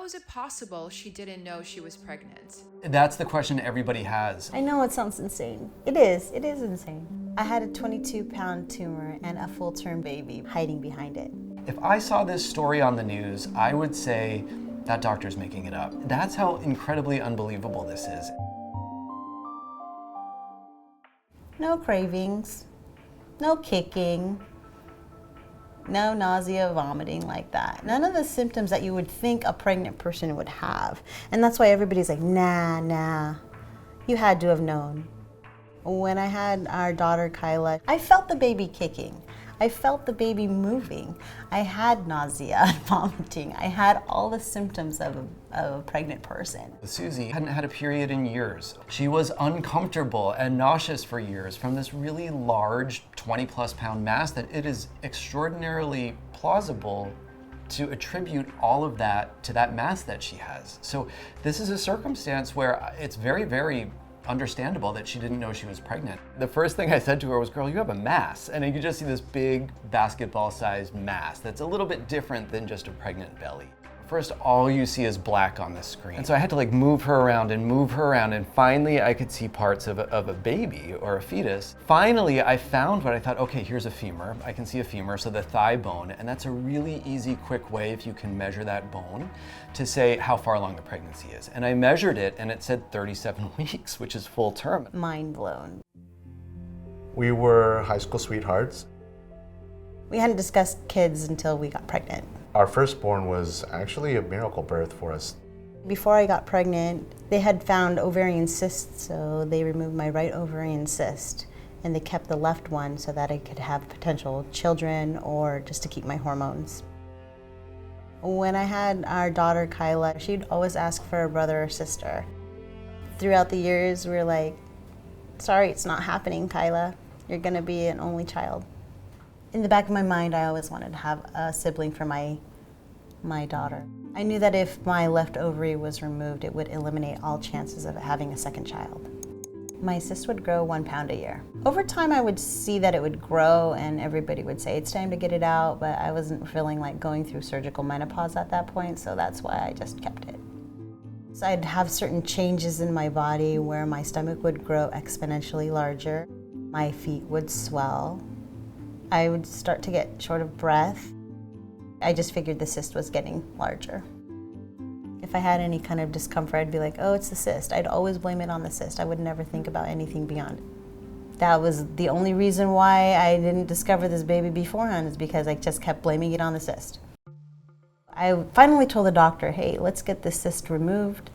how is it possible she didn't know she was pregnant? That's the question everybody has. I know it sounds insane. It is insane. I had a 22-pound tumor and a full-term baby hiding behind it. If I saw this story on the news, I would say that doctor's making it up. That's how incredibly unbelievable this is. No cravings, no kicking, no nausea, vomiting like that. None of the symptoms that you would think a pregnant person would have. And that's why everybody's like, nah, you had to have known. When I had our daughter, Kyla, I felt the baby kicking. I felt the baby moving. I had nausea and vomiting. I had all the symptoms of a pregnant person. Suze hadn't had a period in years. She was uncomfortable and nauseous for years from this really large 20+ pound mass that it is extraordinarily plausible to attribute all of that to that mass that she has. So this is a circumstance where it's very, very understandable that she didn't know she was pregnant. The first thing I said to her was, girl, you have a mass. And you could just see this big basketball-sized mass that's a little bit different than just a pregnant belly. First, all you see is black on the screen. And so I had to like move her around, and finally I could see parts of a baby or a fetus. Finally, I found what I thought, okay, here's a femur. I can see a femur, so the thigh bone, and that's a really easy, quick way, if you can measure that bone, to say how far along the pregnancy is. And I measured it, and it said 37 weeks, which is full term. Mind blown. We were high school sweethearts. We hadn't discussed kids until we got pregnant. Our firstborn was actually a miracle birth for us. Before I got pregnant, they had found ovarian cysts, so they removed my right ovarian cyst, and they kept the left one so that I could have potential children or just to keep my hormones. When I had our daughter, Kyla, she'd always ask for a brother or sister. Throughout the years, we were like, sorry, it's not happening, Kyla. You're gonna be an only child. In the back of my mind, I always wanted to have a sibling for my daughter. I knew that if my left ovary was removed, it would eliminate all chances of having a second child. My cyst would grow 1 pound a year. Over time, I would see that it would grow and everybody would say, it's time to get it out, but I wasn't feeling like going through surgical menopause at that point, so that's why I just kept it. So I'd have certain changes in my body where my stomach would grow exponentially larger, my feet would swell, I would start to get short of breath. I just figured the cyst was getting larger. If I had any kind of discomfort, I'd be like, oh, it's the cyst. I'd always blame it on the cyst. I would never think about anything beyond. That was the only reason why I didn't discover this baby beforehand, is because I just kept blaming it on the cyst. I finally told the doctor, hey, let's get this cyst removed.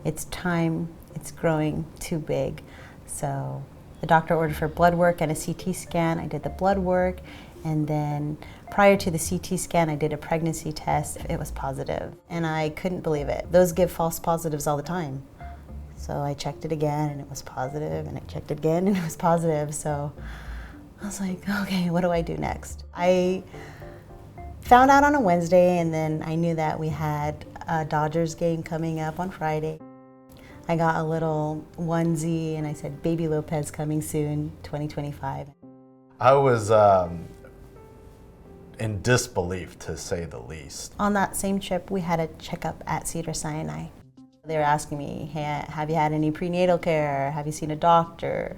It's time, it's growing too big. So the doctor ordered for blood work and a CT scan. I did the blood work, and then prior to the CT scan, I did a pregnancy test. It was positive, and I couldn't believe it. Those give false positives all the time. So I checked it again, and it was positive, and I checked it again, and it was positive. So I was like, okay, what do I do next? I found out on a Wednesday, and then I knew that we had a Dodgers game coming up on Friday. I got a little onesie and I said, Baby Lopez coming soon, 2025. I was in disbelief, to say the least. On that same trip, we had a checkup at Cedars-Sinai. They were asking me, hey, have you had any prenatal care? Have you seen a doctor?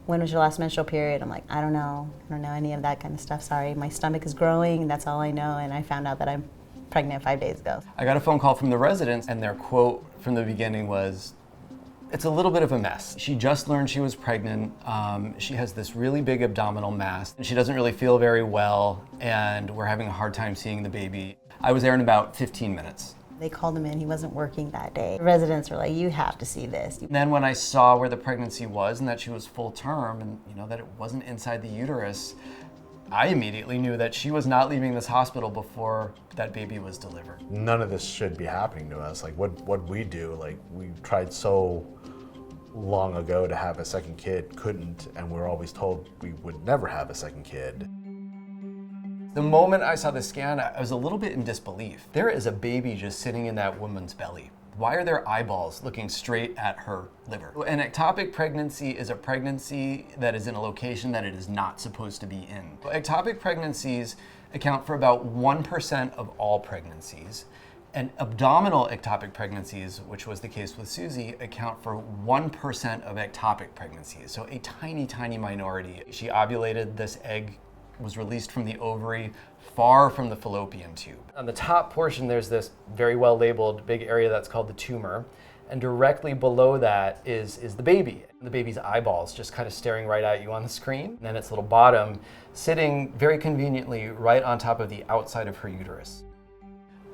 When was your last menstrual period? I'm like, I don't know any of that kind of stuff, sorry. My stomach is growing, that's all I know, and I found out that I'm pregnant 5 days ago. I got a phone call from the residents, and their quote from the beginning was, it's a little bit of a mess. She just learned she was pregnant. She has this really big abdominal mass, and she doesn't really feel very well, and we're having a hard time seeing the baby. I was there in about 15 minutes. They called him in, he wasn't working that day. The residents were like, you have to see this. And then when I saw where the pregnancy was and that she was full term, and that it wasn't inside the uterus, I immediately knew that she was not leaving this hospital before that baby was delivered. None of this should be happening to us. Like what we do, like we tried so long ago to have a second kid, couldn't, and we're always told we would never have a second kid. The moment I saw the scan, I was a little bit in disbelief. There is a baby just sitting in that woman's belly. Why are their eyeballs looking straight at her liver? An ectopic pregnancy is a pregnancy that is in a location that it is not supposed to be in. Ectopic pregnancies account for about 1% of all pregnancies, And abdominal ectopic pregnancies, which was the case with Suze, account for 1% of ectopic pregnancies, so a tiny, tiny minority. She ovulated, this egg was released from the ovary far from the fallopian tube. On the top portion, there's this very well labeled big area that's called the tumor, and directly below that is the baby. The baby's eyeballs just kind of staring right at you on the screen, and then its little bottom sitting very conveniently right on top of the outside of her uterus.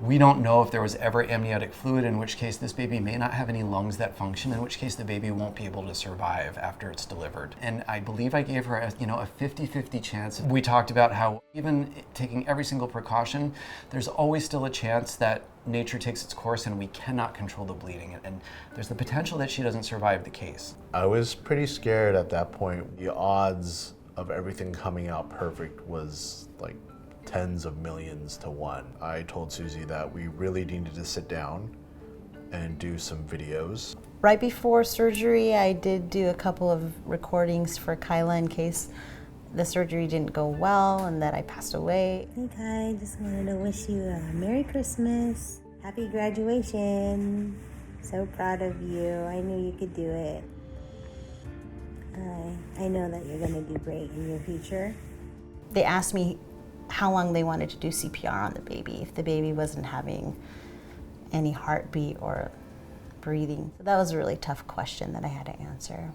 We don't know if there was ever amniotic fluid, in which case this baby may not have any lungs that function, in which case the baby won't be able to survive after it's delivered. And I believe I gave her a 50-50 chance. We talked about how even taking every single precaution, there's always still a chance that nature takes its course and we cannot control the bleeding. And there's the potential that she doesn't survive the case. I was pretty scared at that point. The odds of everything coming out perfect was like tens of millions to one. I told Suze that we really needed to sit down and do some videos. Right before surgery, I did do a couple of recordings for Kyla in case the surgery didn't go well and that I passed away. Hey Kai, just wanted to wish you a Merry Christmas, Happy graduation. So proud of you. I knew you could do it. I know that you're gonna do great in your future. They asked me how long they wanted to do CPR on the baby if the baby wasn't having any heartbeat or breathing. So that was a really tough question that I had to answer.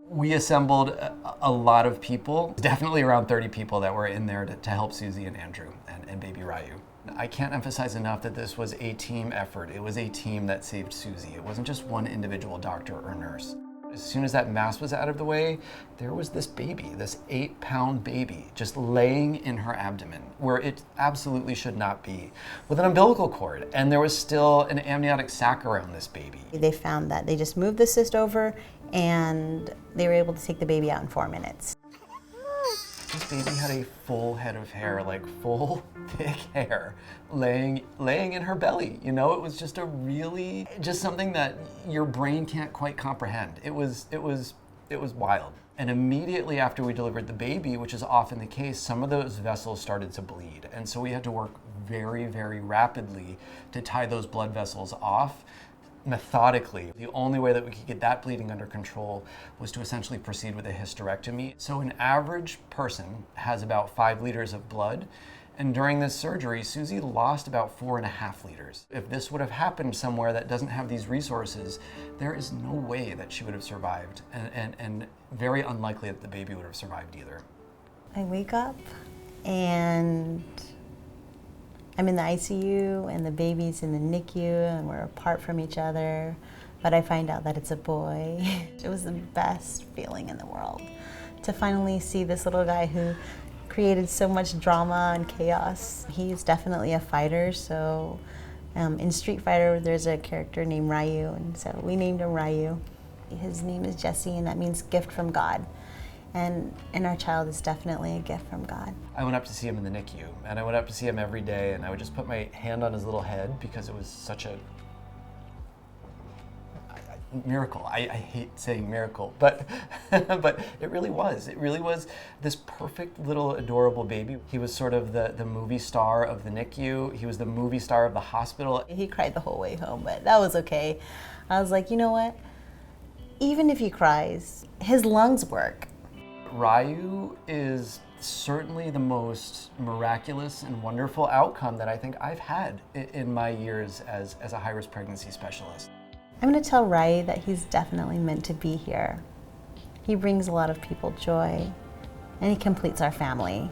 We assembled a lot of people, definitely around 30 people that were in there to help Suze and Andrew and baby Ryu. I can't emphasize enough that this was a team effort. It was a team that saved Suze. It wasn't just one individual doctor or nurse. As soon as that mass was out of the way, there was this baby, this 8-pound baby, just laying in her abdomen, where it absolutely should not be, with an umbilical cord. And there was still an amniotic sac around this baby. They found that they just moved the cyst over and they were able to take the baby out in 4 minutes. This baby had a full head of hair, like full, thick hair, laying in her belly. You know, it was just just something that your brain can't quite comprehend. It was wild. And immediately after we delivered the baby, which is often the case, some of those vessels started to bleed. And so we had to work very, very rapidly to tie those blood vessels off methodically. The only way that we could get that bleeding under control was to essentially proceed with a hysterectomy. So an average person has about 5 liters of blood, and during this surgery, Suze lost about 4.5 liters. If this would have happened somewhere that doesn't have these resources, there is no way that she would have survived, and very unlikely that the baby would have survived either. I wake up and I'm in the ICU and the baby's in the NICU and we're apart from each other, but I find out that it's a boy. It was the best feeling in the world to finally see this little guy who created so much drama and chaos. He's definitely a fighter, so in Street Fighter there's a character named Ryu, and so we named him Ryu. His name is Jesse, and that means gift from God. And our child is definitely a gift from God. I went up to see him in the NICU, and I went up to see him every day, and I would just put my hand on his little head because it was such a miracle. I hate saying miracle, but but it really was. It really was this perfect little adorable baby. He was sort of the movie star of the NICU. He was the movie star of the hospital. He cried the whole way home, but that was okay. I was like, you know what? Even if he cries, his lungs work. Ryu is certainly the most miraculous and wonderful outcome that I think I've had in my years as a high-risk pregnancy specialist. I'm going to tell Ryu that he's definitely meant to be here. He brings a lot of people joy, and he completes our family.